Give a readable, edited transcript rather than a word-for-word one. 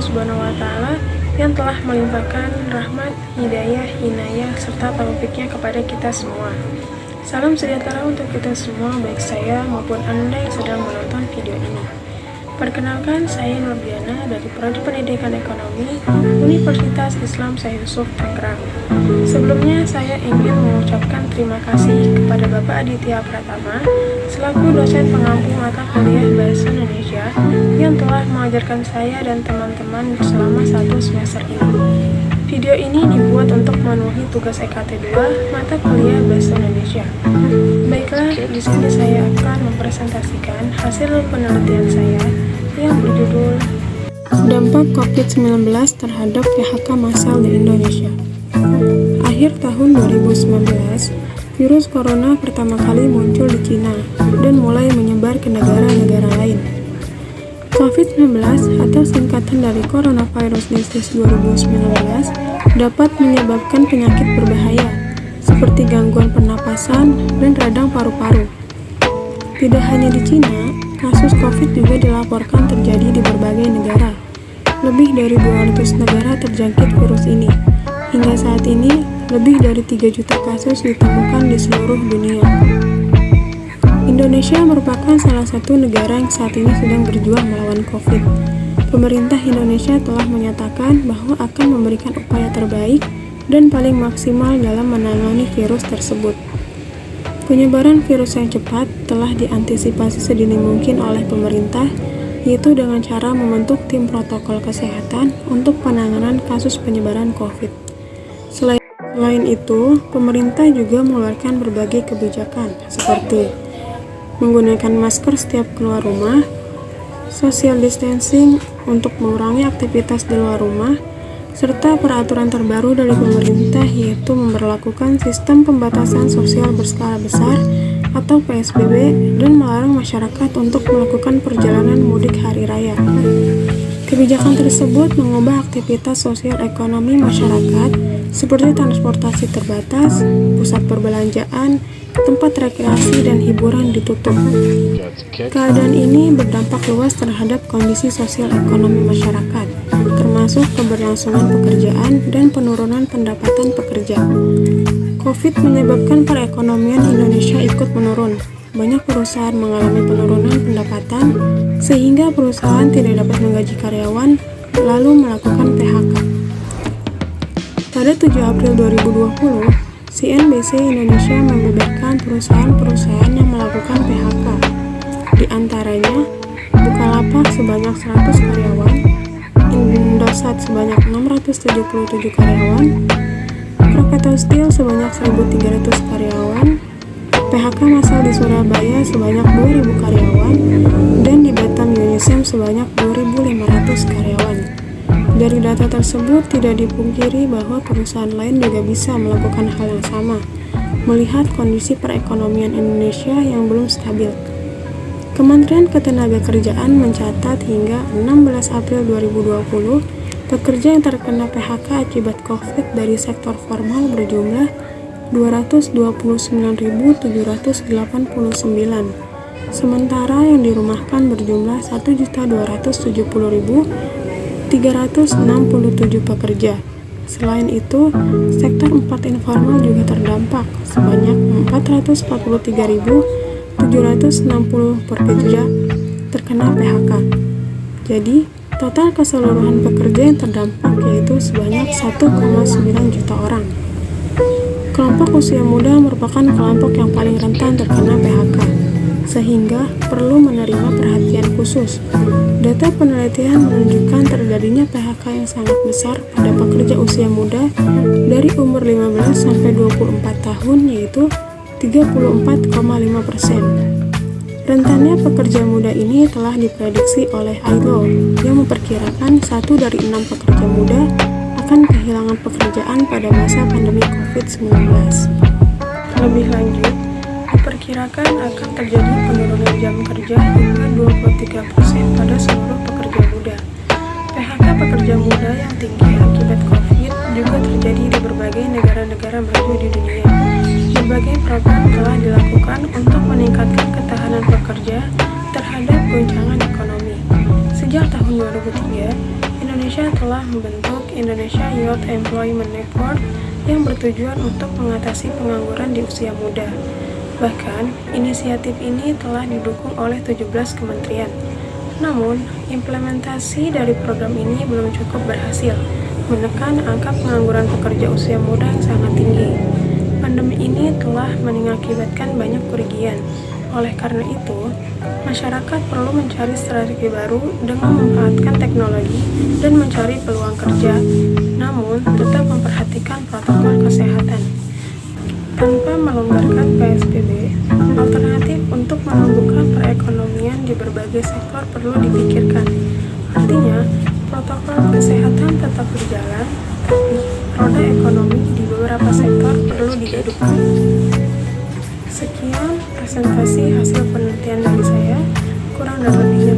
Subhanahu wa Ta'ala yang telah melimpahkan rahmat, hidayah, inayah, serta taufiknya kepada kita semua. Salam sejahtera untuk kita semua, baik saya maupun Anda yang sedang menonton video ini. Perkenalkan, saya Nurdiana dari Prodi Pendidikan Ekonomi Universitas Islam Syekh Yusuf Tangerang. Sebelumnya saya ingin mengucapkan terima kasih kepada Bapak Aditya Pratama selaku dosen pengampu mata kuliah Bahasa Indonesia yang telah mengajarkan saya dan teman-teman selama 1 semester ini. Video ini dibuat untuk memenuhi tugas EKT 2 mata kuliah Bahasa Indonesia. Baiklah, di sini saya akan mempresentasikan hasil penelitian saya yang berjudul Dampak COVID-19 terhadap PHK massal di Indonesia. Akhir tahun 2019, virus corona pertama kali muncul di Cina dan mulai menyebar ke negara-negara lain. COVID-19 atau singkatan dari Coronavirus Disease 2019 dapat menyebabkan penyakit berbahaya seperti gangguan pernapasan dan radang paru-paru. Tidak hanya di Cina, kasus COVID juga dilaporkan terjadi di berbagai negara. Lebih dari 200 negara terjangkit virus ini. Hingga saat ini, lebih dari 3 juta kasus ditemukan di seluruh dunia. Indonesia merupakan salah satu negara yang saat ini sedang berjuang melawan COVID. Pemerintah Indonesia telah menyatakan bahwa akan memberikan upaya terbaik dan paling maksimal dalam menangani virus tersebut. Penyebaran virus yang cepat telah diantisipasi sedini mungkin oleh pemerintah, yaitu dengan cara membentuk tim protokol kesehatan untuk penanganan kasus penyebaran COVID. Selain itu, pemerintah juga mengeluarkan berbagai kebijakan seperti menggunakan masker setiap keluar rumah, social distancing untuk mengurangi aktivitas di luar rumah, serta peraturan terbaru dari pemerintah yaitu memberlakukan sistem pembatasan sosial berskala besar atau PSBB dan melarang masyarakat untuk melakukan perjalanan mudik hari raya. Kebijakan tersebut mengubah aktivitas sosial ekonomi masyarakat seperti transportasi terbatas, pusat perbelanjaan, tempat rekreasi dan hiburan ditutup. Keadaan ini berdampak luas terhadap kondisi sosial ekonomi masyarakat, termasuk keberlangsungan pekerjaan dan penurunan pendapatan pekerja. COVID menyebabkan perekonomian Indonesia ikut menurun. Banyak perusahaan mengalami penurunan pendapatan, sehingga perusahaan tidak dapat menggaji karyawan, lalu melakukan PHK. Pada 7 April 2020, CNBC Indonesia membeberkan perusahaan-perusahaan yang melakukan PHK. Di antaranya, Bukalapak sebanyak 100 karyawan, Indosat sebanyak 677 karyawan, Krakatau Steel sebanyak 1.300 karyawan, PHK massal di Surabaya sebanyak 2.000 karyawan, dan di Batam Unisem sebanyak 2.500 karyawan. Dari data tersebut tidak dipungkiri bahwa perusahaan lain juga bisa melakukan hal yang sama, melihat kondisi perekonomian Indonesia yang belum stabil. Kementerian Ketenagakerjaan mencatat hingga 16 April 2020, pekerja yang terkena PHK akibat COVID dari sektor formal berjumlah 229.789, sementara yang dirumahkan berjumlah 1.270.367 pekerja. Selain itu, sektor 4 informal juga terdampak sebanyak 443.760 pekerja terkena PHK. Jadi, total keseluruhan pekerja yang terdampak yaitu sebanyak 1,9 juta orang. Kelompok usia muda merupakan kelompok yang paling rentan terkena PHK, sehingga perlu menerima perhatian khusus. Data penelitian menunjukkan terjadinya PHK yang sangat besar pada pekerja usia muda dari umur 15 sampai 24 tahun yaitu 34,5%. Rentannya pekerja muda ini telah diprediksi oleh ILO yang memperkirakan 1 dari 6 pekerja muda akan kehilangan pekerjaan pada masa pandemi COVID-19. Lebih lanjut, diperkirakan akan terjadi penurunan jam kerja hingga 23% pada seluruh pekerja muda. PHK pekerja muda yang tinggi akibat COVID juga terjadi di berbagai negara-negara maju di dunia. Berbagai program telah dilakukan untuk meningkatkan ketahanan pekerja terhadap goncangan ekonomi. Sejak Sejak tahun 2003, Indonesia telah membentuk Indonesia Youth Employment Network yang bertujuan untuk mengatasi pengangguran di usia muda. Bahkan, inisiatif ini telah didukung oleh 17 kementerian. Namun, implementasi dari program ini belum cukup berhasil menekan angka pengangguran pekerja usia muda yang sangat tinggi. Pandemi ini telah mengakibatkan banyak kerugian. Oleh karena itu, masyarakat perlu mencari strategi baru dengan memanfaatkan teknologi dan mencari peluang kerja, namun tetap memperhatikan protokol kesehatan. Tanpa melonggarkan PSBB, alternatif untuk menumbuhkan perekonomian di berbagai sektor perlu dipikirkan. Artinya, protokol kesehatan tetap berjalan, tapi roda ekonomi di beberapa sektor perlu dihidupkan. Sekian presentasi hasil penelitian dari saya, kurang dan lebihnya